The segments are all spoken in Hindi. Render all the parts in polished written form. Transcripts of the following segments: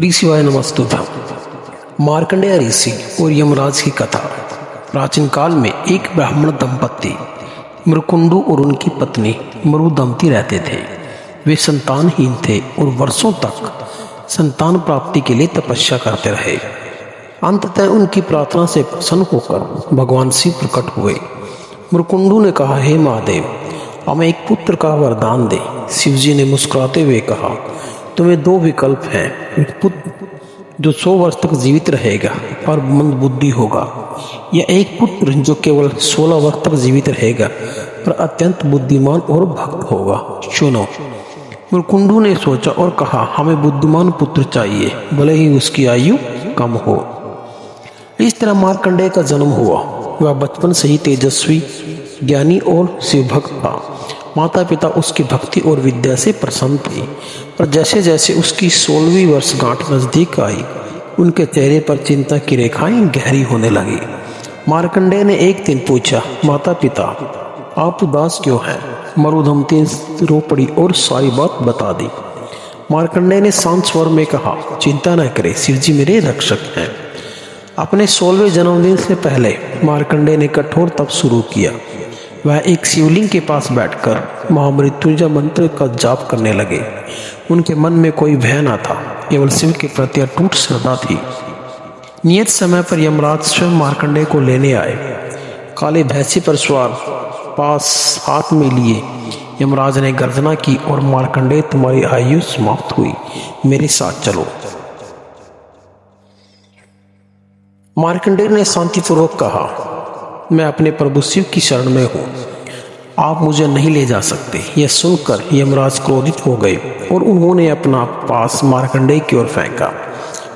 श्री शिवाय नमस्तुभ्यम। मार्कंडेय ऋषि और यमराज की कथा। प्राचीन काल में एक ब्राह्मण दंपत्ति मृकुंडु और उनकी पत्नी मरुदमती रहते थे। वे संतानहीन थे और वर्षों तक संतान प्राप्ति के लिए तपस्या करते रहे। अंततः उनकी प्रार्थना से प्रसन्न होकर भगवान शिव प्रकट हुए। मृकुंडु ने कहा, हे महादेव, हमें एक पुत्र का वरदान दे। शिवजी ने मुस्कुराते हुए कहा, तुम्हें दो विकल्प हैं। एक पुत्र जो 100 वर्ष तक जीवित रहेगा और मंद बुद्धि होगा, या एक पुत्र जो केवल 16 वर्ष तक जीवित रहेगा पर अत्यंत बुद्धिमान और भक्त होगा। चुनो। मृकुंडु ने सोचा और कहा, हमें बुद्धिमान पुत्र चाहिए, भले ही उसकी आयु कम हो। इस तरह मार्कंडेय का जन्म हुआ। वह बचपन से ही तेजस्वी, ज्ञानी और शिवभक्त था। माता पिता उसकी भक्ति और विद्या से प्रसन्न थे, पर जैसे जैसे उसकी 16वीं वर्षगांठ नजदीक आई, उनके चेहरे पर चिंता की रेखाएं गहरी होने लगी। मार्कंडेय ने एक दिन पूछा, माता पिता, आप उदास क्यों हैं? मरुदमती रो पड़ी और सारी बात बता दी। मार्कंडेय ने शांत स्वर में कहा, चिंता न करें, शिवजी मेरे रक्षक हैं। अपने 16वें जन्मदिन से पहले मार्कंडेय ने कठोर तप शुरू किया। वह एक शिवलिंग के पास बैठकर महामृत्युंजय मंत्र का जाप करने लगे। उनके मन में कोई भय न था, केवल शिव के प्रति अटूट श्रद्धा थी। नियत समय पर यमराज स्वयं मार्कंडेय को लेने आए। काले भैंसे पर सवार, पास हाथ में लिए यमराज ने गर्जना की, और मार्कंडेय, तुम्हारी आयु समाप्त हुई, मेरे साथ चलो। मार्कंडेय ने शांतिपूर्वक कहा, मैं अपने प्रभु शिव की शरण में हूँ, आप मुझे नहीं ले जा सकते। यह सुनकर यमराज क्रोधित हो गए और उन्होंने अपना पास मार्कंडेय की ओर फेंका,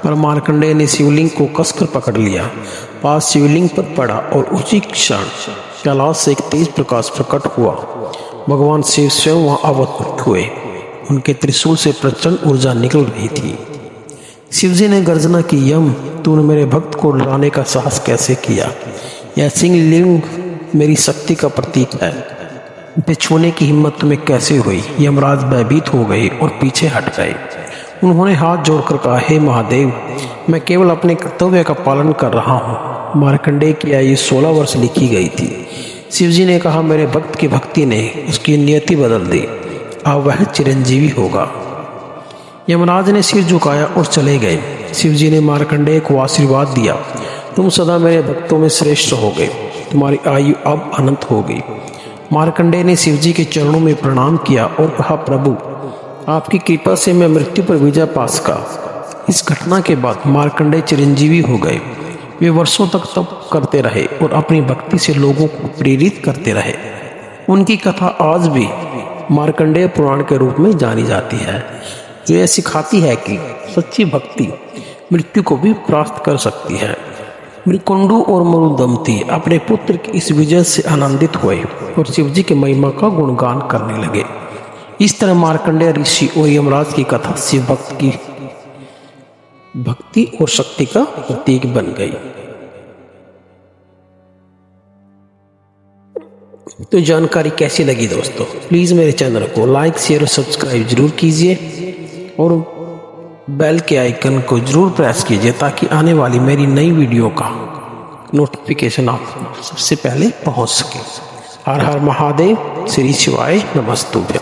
पर मार्कंडेय ने शिवलिंग को कसकर पकड़ लिया। पास शिवलिंग पर पड़ा और उसी क्षण कैलाश से एक तेज प्रकाश प्रकट हुआ। भगवान शिव स्वयं वहां अवतरित हुए। उनके त्रिशूल से प्रचंड ऊर्जा निकल रही थी। शिवजी ने गर्जना की, यम, तूने मेरे भक्त को डराने का साहस कैसे किया? यह सिंहलिंग मेरी शक्ति का प्रतीक है, इसे छूने की हिम्मत तुम्हें कैसे हुई? यमराज भयभीत हो गए और पीछे हट गए। उन्होंने हाथ जोड़कर कहा, हे महादेव, मैं केवल अपने कर्तव्य का पालन कर रहा हूँ। मार्कंडेय की आयु 16 वर्ष लिखी गई थी। शिवजी ने कहा, मेरे भक्त की भक्ति ने उसकी नियति बदल दी, अब वह चिरंजीवी होगा। यमराज ने सिर झुकाया और चले गए। शिवजी ने मार्कंडेय को आशीर्वाद दिया, तुम सदा मेरे भक्तों में श्रेष्ठ हो गए, तुम्हारी आयु अब अनंत हो गई। मार्कंडेय ने शिवजी के चरणों में प्रणाम किया और कहा, प्रभु, आपकी कृपा से मैं मृत्यु पर विजय पा सका। इस घटना के बाद मार्कंडेय चिरंजीवी हो गए। वे वर्षों तक तप करते रहे और अपनी भक्ति से लोगों को प्रेरित करते रहे। उनकी कथा आज भी मार्कंडेय पुराण के रूप में जानी जाती है, जो यह सिखाती है कि सच्ची भक्ति मृत्यु को भी परास्त कर सकती है। मृकुंडु और मरुदमती अपने पुत्र की इस विजय से आनंदित हुए और शिवजी की महिमा का गुणगान करने लगे। इस तरह मार्कंडेय ऋषि और यमराज की कथा शिव भक्त की भक्ति और शक्ति का प्रतीक बन गई। तो जानकारी कैसी लगी दोस्तों? प्लीज मेरे चैनल को लाइक, शेयर और सब्सक्राइब जरूर कीजिए और बेल के आइकन को जरूर प्रेस कीजिए, ताकि आने वाली मेरी नई वीडियो का नोटिफिकेशन आप सबसे पहले पहुंच सके। हर हर महादेव, श्री शिवाय नमस्तुभ्यम।